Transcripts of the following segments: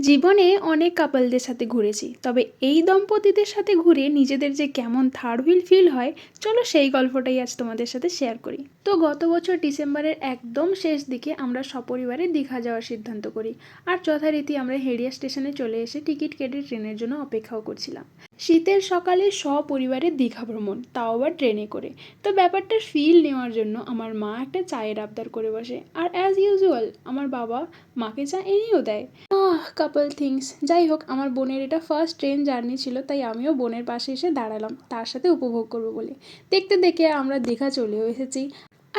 জীবনে অনেক কাপলদের সাথে ঘুরেছি, তবে এই দম্পতিদের সাথে ঘুরে নিজেদের যে কেমন থার্ড হুইল ফিল হয়, চলো সেই গল্পটাই আজ তোমাদের সাথে শেয়ার করি। তো গত বছর ডিসেম্বরের একদম শেষ দিকে আমরা সপরিবারে দীঘা যাওয়ার সিদ্ধান্ত করি। আর যথারীতি আমরা হেরিয়া স্টেশনে চলে এসে টিকিট কেটে ট্রেনের জন্য অপেক্ষাও করছিলাম। শীতের সকালে সপরিবারে দীঘা ভ্রমণ, তাও আবার ট্রেনে করে। তো ব্যাপারটার ফিল নেওয়ার জন্য আমার মা একটা চায়ের আবদার করে বসে, আর অ্যাজ ইউজুয়াল আমার বাবা মাকে চা এনেও দেয়। কাপল থিংস। যাই হোক, আমার বোনের এটা ফার্স্ট ট্রেন জার্নি ছিল, তাই আমিও বোনের পাশে এসে দাঁড়ালাম তার সাথে উপভোগ করবো বলে। দেখতে দেখে আমরা দীঘা চলেও এসেছি।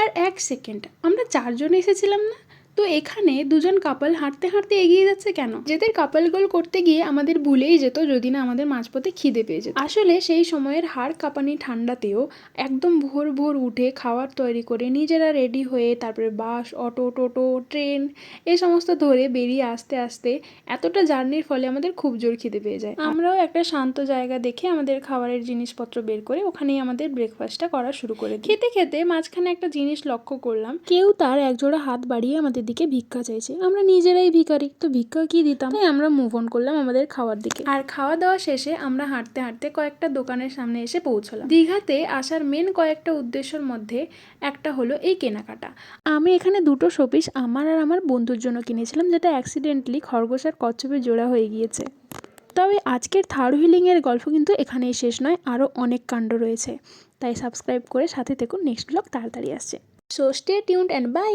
আর এক সেকেন্ড, আমরা চারজন এসেছিলাম না? তো এখানে দুজন কাপল হাঁটতে হাঁটতে এগিয়ে যাচ্ছে কেন? যেদের কাপল গোল করতে গিয়ে আমাদের ভুলেই যেত যদি না আমাদের মাঝপথে খিদে পেয়ে যেত। আসলে সেই সময়ের হাড় কাঁপানি ঠান্ডাতেও একদম ভোর ভোর উঠে খাবার তৈরি করে নিজেরা রেডি হয়ে তারপরে বাস, অটো, টোটো, ট্রেন এ সমস্ত ধরে বেরিয়ে আসতে আসতে এতটা জার্নির ফলে আমাদের খুব জোর খিদে পেয়ে যায়। আমরাও একটা শান্ত জায়গা দেখে আমাদের খাবারের জিনিসপত্র বের করে ওখানেই আমাদের ব্রেকফাস্টটা করা শুরু করে দিই। খেতে খেতে মাঝখানে একটা জিনিস লক্ষ্য করলাম, কেউ তার একজোড়া হাত বাড়িয়ে আমাদের দিকে ভিক্ষা চাইছে। আমরা নিজেরাই ভিখারি, তো ভিক্ষা কি দিতাম, তাই আমরা মুভ অন করলাম আমাদের খাওয়ার দিকে। আর খাওয়া দাওয়া শেষে আমরা হাঁটতে হাঁটতে কয়েকটা দোকানের সামনে এসে পৌঁছলাম। দীঘাতে আসার মেন কয়েকটা উদ্দেশ্যের মধ্যে একটা হলো এই কেনাকাটা। আমি এখানে দুটো শোপিস আমার আর আমার বন্ধুর জন্য কিনেছিলাম, যেটা অ্যাক্সিডেন্টলি খরগোশ আর কচ্ছপে জোড়া হয়ে গিয়েছে। তবে আজকের থার্ড হুইলিংয়ের গল্প কিন্তু এখানেই শেষ নয়, আরও অনেক কাণ্ড রয়েছে। তাই সাবস্ক্রাইব করে সাথে দেখুন, নেক্সট ব্লগ তাড়াতাড়ি আসছে। So stay tuned and by.